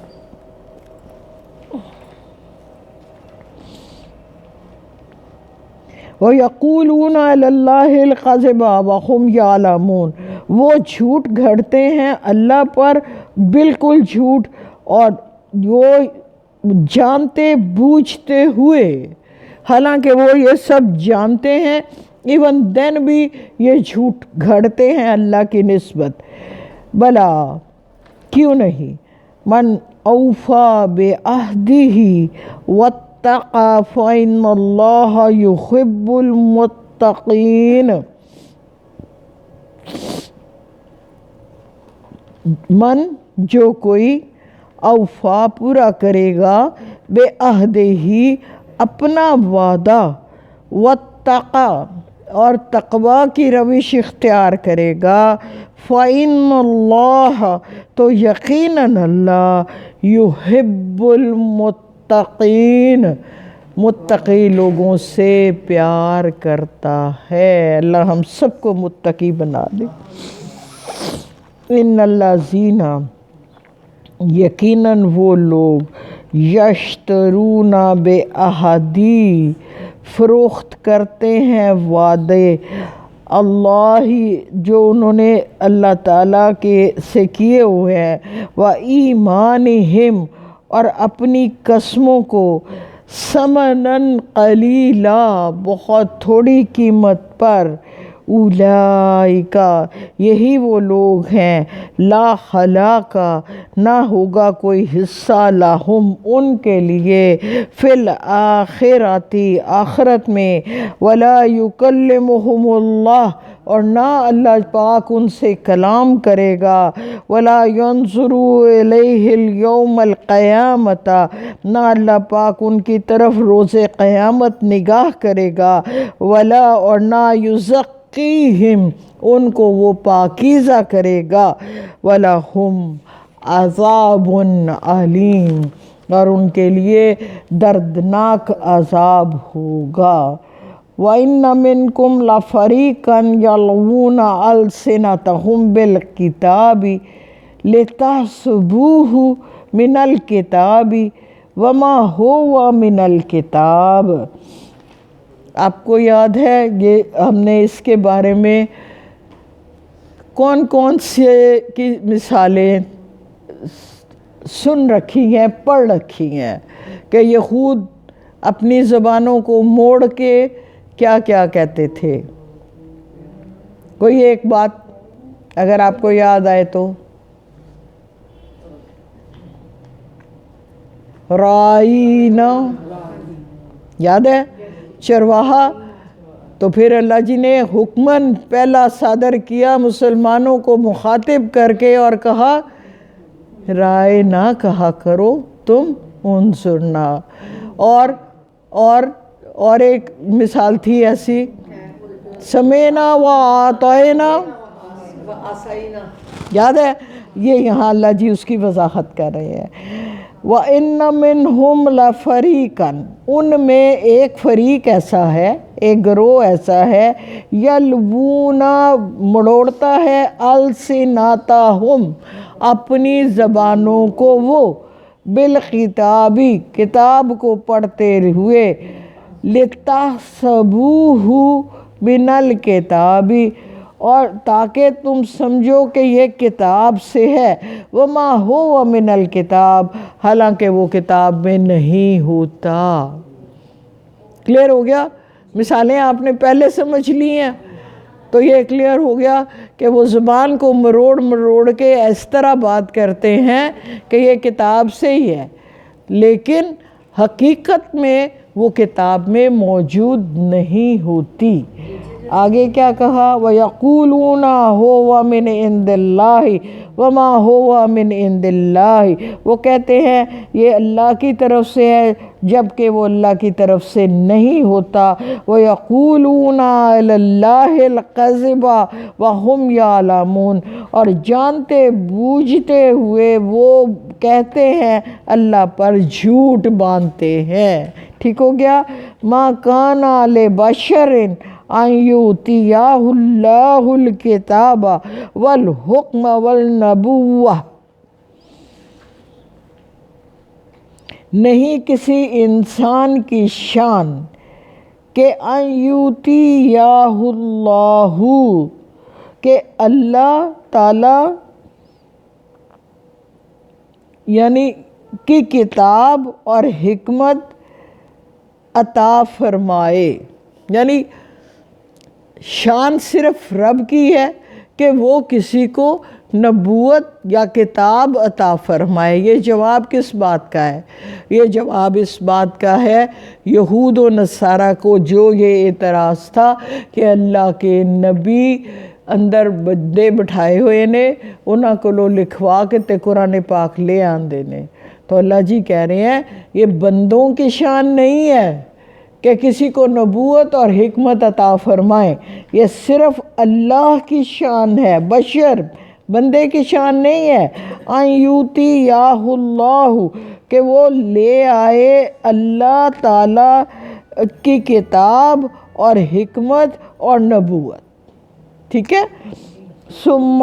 وَيَقُولُونَ عَلَى اللَّهِ الْكَذِبَ وَهُمْ يَعْلَمُونَ وہ جھوٹ گھڑتے ہیں اللہ پر بالکل جھوٹ، اور وہ جانتے بوجھتے ہوئے، حالانکہ وہ یہ سب جانتے ہیں، ایون دین بھی یہ جھوٹ گھڑتے ہیں اللہ کی نسبت۔ بلا کیوں نہیں، من اوفا بعہدہ اتقى فإن الله يحب المتقين۔ من جو کوئی اوفا پورا کرے گا بے عہدہ ہی اپنا وعدہ، واتقا اور تقوی کی روش اختیار کرے گا، فَإِنَّ اللَّهَ تو یقیناً اللہ یحب المتقین متقی لوگوں سے پیار کرتا ہے۔ اللہ ہم سب کو متقی بنا دے۔ ان الذین یقیناً وہ لوگ یشترون بعہدی فروخت کرتے ہیں وعدے اللہ جو انہوں نے اللہ تعالیٰ کے سے کیے ہوئے ہیں، وَإِیمَانِہِمْ اور اپنی قسموں کو، ثمناً قلیلا بہت تھوڑی قیمت پر، اولئک یہی وہ لوگ ہیں، لا خلاق نہ ہوگا کوئی حصہ، لہم ان کے لیے، فی الآخرۃ آخرت میں، ولا یکلمہم اللہ اور نہ اللہ پاک ان سے کلام کرے گا، ولا ینظر الیہ الیوم القیامۃ نہ اللہ پاک ان کی طرف روز قیامت نگاہ کرے گا، ولا اور نہ یزکیہم ان کو وہ پاکیزہ کرے گا، وَلَهُمْ عذاب علیم اور ان کے لیے دردناک عذاب ہوگا۔ وَإِنَّ مِنْكُمْ لَفَرِيقًا يَلْوُونَ أَلْسِنَتَهُمْ بِالْكِتَابِ لِتَحْسَبُوهُ مِنَ الْكِتَابِ وَمَا هُوَ مِنَ الْكِتَابِ۔ آپ کو یاد ہے یہ ہم نے اس کے بارے میں کون کون سے کی مثالیں سن رکھی ہیں، پڑھ رکھی ہیں کہ یہود اپنی زبانوں کو موڑ کے کیا کیا کہتے تھے۔ کوئی ایک بات اگر آپ کو یاد آئے تو، رائینا یاد ہے چرواہا، تو پھر اللہ جی نے حکماً پہلا صادر کیا مسلمانوں کو مخاطب کر کے اور کہا رائے نہ کہا کرو تم انظرنا، اور ایک مثال تھی ایسی، سمینا و آتینا یاد ہے، یہ یہاں اللہ جی اس کی وضاحت کر رہے ہیں۔ وَإِنَّ مِنْهُمْ لَفَرِيقًا ان میں ایک فریق ایسا ہے، ایک گروہ ایسا ہے، یلوون مڑوڑتا ہے، السناتہم اپنی زبانوں کو، وہ بالکتاب کتاب کو پڑھتے ہوئے، لِتَحْسَبُوهُ مِنَ الْكِتَابِ اور تاکہ تم سمجھو کہ یہ کتاب سے ہے، وَمَا هُوَ مِنَ الْكِتَاب حالانکہ وہ کتاب میں نہیں ہوتا۔ کلیئر ہو گیا؟ مثالیں آپ نے پہلے سمجھ لی ہیں تو یہ کلیئر ہو گیا کہ وہ زبان کو مروڑ کے اس طرح بات کرتے ہیں کہ یہ کتاب سے ہی ہے، لیکن حقیقت میں وہ کتاب میں موجود نہیں ہوتی۔ آگے کیا کہا؟ وَيَقُولُونَ هُوَ مِنْ عِنْدِ اللَّهِ وَمَا هُوَ مِنْ عِنْدِ اللَّهِ وہ کہتے ہیں یہ اللہ کی طرف سے ہے جبکہ وہ اللہ کی طرف سے نہیں ہوتا، وَيَقُولُونَ عَلَى اللَّهِ الْكَذِبَ وَهُمْ يَعْلَمُونَ اور جانتے بوجھتے ہوئے وہ کہتے ہیں اللہ پر جھوٹ باندھتے ہیں۔ ٹھیک ہو گیا؟ مَا كَانَ لِبَشَرٍ أَن يُؤْتِيَهُ اللَّهُ الْكِتَابَ وَالْحُكْمَ وَالنُّبُوَّةَ نہیں کسی انسان کی شان کہ أن يُؤْتِيَهُ اللَّهُ کہ اللہ تعالیٰ یعنی کی کتاب اور حکمت عطا فرمائے، یعنی شان صرف رب کی ہے کہ وہ کسی کو نبوت یا کتاب عطا فرمائے۔ یہ جواب کس بات کا ہے؟ یہ جواب اس بات کا ہے یہود و نصارہ کو جو یہ اعتراض تھا کہ اللہ کے نبی اندر بندے بٹھائے ہوئے نے، انہاں کو لو لکھوا کے تے قرآن پاک لے آن دینے۔ تو اللہ جی کہہ رہے ہیں یہ بندوں کی شان نہیں ہے کہ کسی کو نبوت اور حکمت عطا فرمائیں، یہ صرف اللہ کی شان ہے، بشر بندے کی شان نہیں ہے۔ ان یوتی یاہ اللہ، کہ وہ لے آئے اللہ تعالیٰ کی کتاب اور حکمت اور نبوت، ٹھیک ہے۔ ثم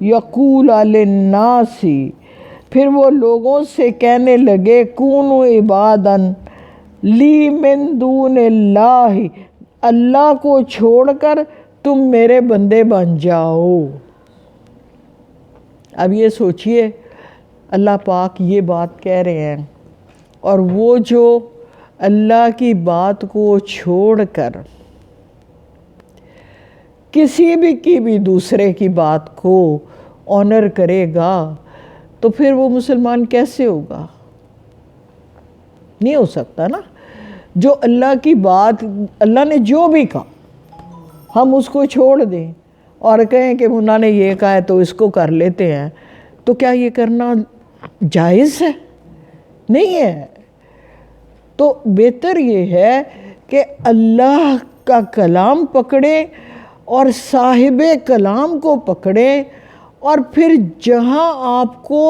یقول للناس، پھر وہ لوگوں سے کہنے لگے کونوا عبادا لی من دون اللہ، اللہ کو چھوڑ کر تم میرے بندے بن جاؤ۔ اب یہ سوچئے اللہ پاک یہ بات کہہ رہے ہیں، اور وہ جو اللہ کی بات کو چھوڑ کر کسی بھی دوسرے کی بات کو آنر کرے گا تو پھر وہ مسلمان کیسے ہوگا؟ نہیں ہو سکتا نا۔ جو اللہ کی بات، اللہ نے جو بھی کہا ہم اس کو چھوڑ دیں اور کہیں کہ انہوں نے یہ کہا ہے تو اس کو کر لیتے ہیں، تو کیا یہ کرنا جائز ہے؟ نہیں ہے۔ تو بہتر یہ ہے کہ اللہ کا کلام پکڑیں اور صاحب کلام کو پکڑیں، اور پھر جہاں آپ کو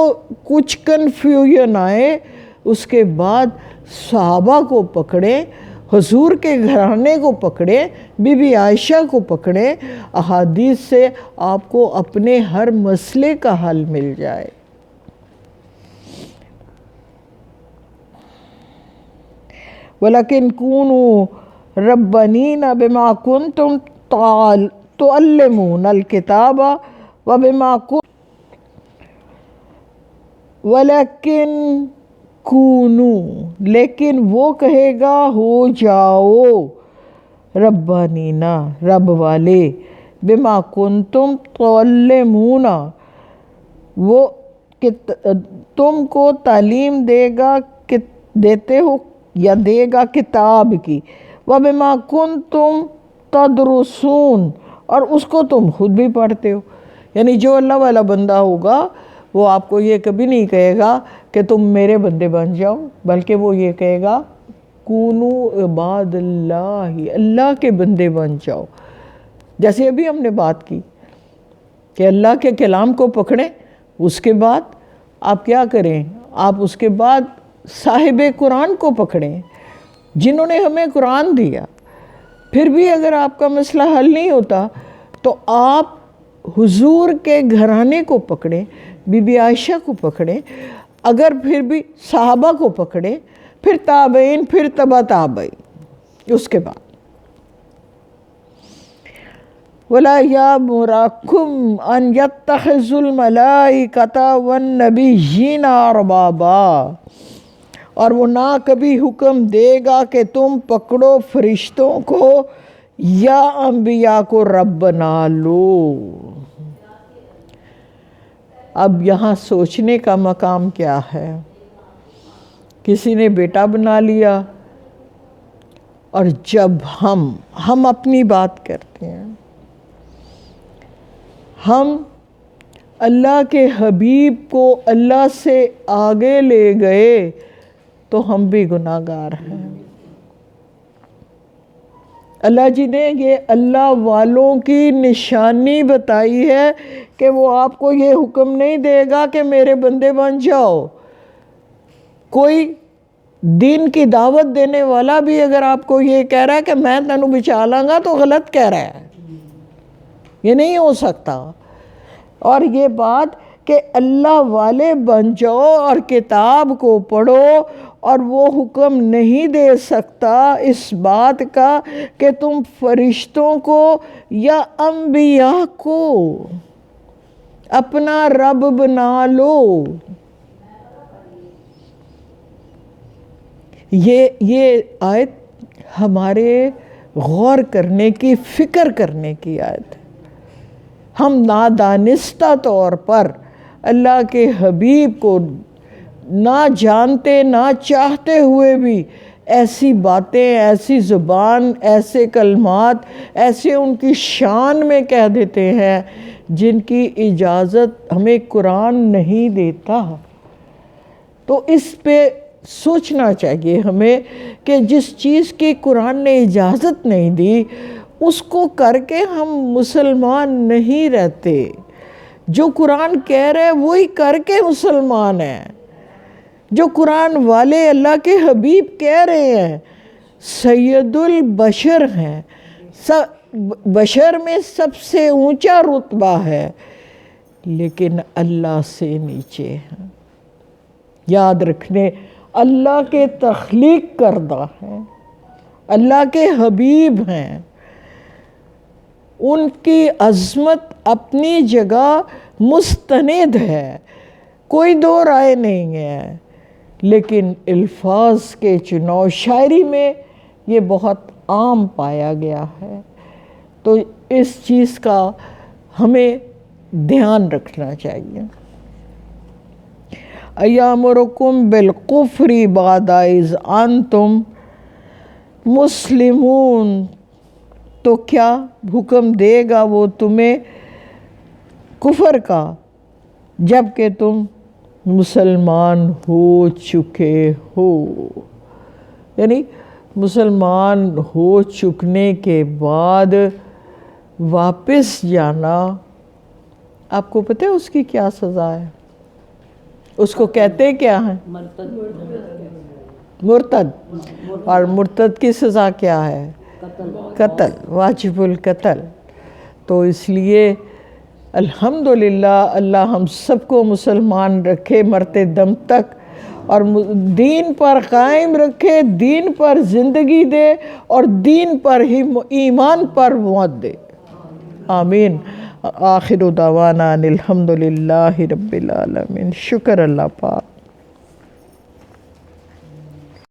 کچھ کنفیوژن آئے اس کے بعد صحابہ کو پکڑیں، حضور کے گھرانے کو پکڑیں، بی بی عائشہ کو پکڑیں، احادیث سے آپ کو اپنے ہر مسئلے کا حل مل جائے۔ وَلَكِنْ كُونُوا رَبَّانِينَ بِمَا كُنْتُمْ تُعَلِّمُونَ الْكِتَابَ وَبِمَا وَلَكِنْ كُونُوا، لیکن وہ کہے گا ہو جاؤ، ربانینا رب والے، بما کنتم تعلمون، وہ تم کو تعلیم دے گا، دیتے ہو یا دے گا کتاب کی، وبما کنتم تدرسون، اور اس کو تم خود بھی پڑھتے ہو۔ یعنی جو اللہ والا بندہ ہوگا وہ آپ کو یہ کبھی نہیں کہے گا کہ تم میرے بندے بن جاؤ، بلکہ وہ یہ کہے گا کونو عباد اللہ، اللہ کے بندے بن جاؤ۔ جیسے ابھی ہم نے بات کی کہ اللہ کے کلام کو پکڑیں، اس کے بعد آپ کیا کریں؟ آپ اس کے بعد صاحب قرآن کو پکڑیں جنہوں نے ہمیں قرآن دیا۔ پھر بھی اگر آپ کا مسئلہ حل نہیں ہوتا تو آپ حضور کے گھرانے کو پکڑیں، بی بی عائشہ کو پکڑیں، اگر پھر بھی صحابہ کو پکڑیں، پھر تابعین، پھر تبع تابعین، اس کے بعد وَلَا يَأْمُرَكُمْ أَنْ يَتَّخِذُوا الْمَلَائِكَةَ وَالنَّبِيِّينَ أَرْبَابًا، اور وہ نہ کبھی حکم دے گا کہ تم پکڑو فرشتوں کو یا انبیاء کو رب بنا لو۔ اب یہاں سوچنے کا مقام کیا ہے؟ کسی نے بیٹا بنا لیا، اور جب ہم اپنی بات کرتے ہیں، ہم اللہ کے حبیب کو اللہ سے آگے لے گئے تو ہم بھی گناہ گار ہیں۔ اللہ جی نے یہ اللہ والوں کی نشانی بتائی ہے کہ وہ آپ کو یہ حکم نہیں دے گا کہ میرے بندے بن جاؤ۔ کوئی دین کی دعوت دینے والا بھی اگر آپ کو یہ کہہ رہا ہے کہ میں تینوں بچا لاں گا تو غلط کہہ رہا ہے، یہ نہیں ہو سکتا۔ اور یہ بات کہ اللہ والے بن جاؤ اور کتاب کو پڑھو، اور وہ حکم نہیں دے سکتا اس بات کا کہ تم فرشتوں کو یا انبیاء کو اپنا رب بنا لو۔ یہ آیت ہمارے غور کرنے کی، فکر کرنے کی آیت ہے ہم نادانستہ طور پر اللہ کے حبیب کو نہ جانتے نہ چاہتے ہوئے بھی ایسی باتیں، ایسی زبان، ایسے کلمات، ایسے ان کی شان میں کہہ دیتے ہیں جن کی اجازت ہمیں قرآن نہیں دیتا۔ تو اس پہ سوچنا چاہیے ہمیں کہ جس چیز کی قرآن نے اجازت نہیں دی اس کو کر کے ہم مسلمان نہیں رہتے۔ جو قرآن کہہ رہے وہی کر کے مسلمان ہیں۔ جو قرآن والے اللہ کے حبیب کہہ رہے ہیں، سید البشر ہیں، بشر میں سب سے اونچا رتبہ ہے، لیکن اللہ سے نیچے ہیں۔ یاد رکھنے، اللہ کے تخلیق کردہ ہیں، اللہ کے حبیب ہیں، ان کی عظمت اپنی جگہ مستند ہے، کوئی دو رائے نہیں ہے، لیکن الفاظ کے چناؤ شاعری میں یہ بہت عام پایا گیا ہے۔ تو اس چیز کا ہمیں دھیان رکھنا چاہیے۔ ایامرکم بالکفر بعد اذ انتم مسلمون، تو کیا حکم دے گا وہ تمہیں کفر کا جب کہ تم مسلمان ہو چکے ہو؟ یعنی مسلمان ہو چکنے کے بعد واپس جانا، آپ کو پتہ ہے اس کی کیا سزا ہے؟ اس کو کہتے کیا ہیں؟ مرتد۔ اور مرتد کی سزا کیا ہے؟ قتل، واجب القتل۔ تو اس لیے الحمدللہ اللہ ہم سب کو مسلمان رکھے مرتے دم تک، اور دین پر قائم رکھے، دین پر زندگی دے، اور دین پر ہی ایمان پر موت دے۔ آمین۔ آخر دعوانا الحمدللہ رب العالمین۔ شکر اللہ پاک۔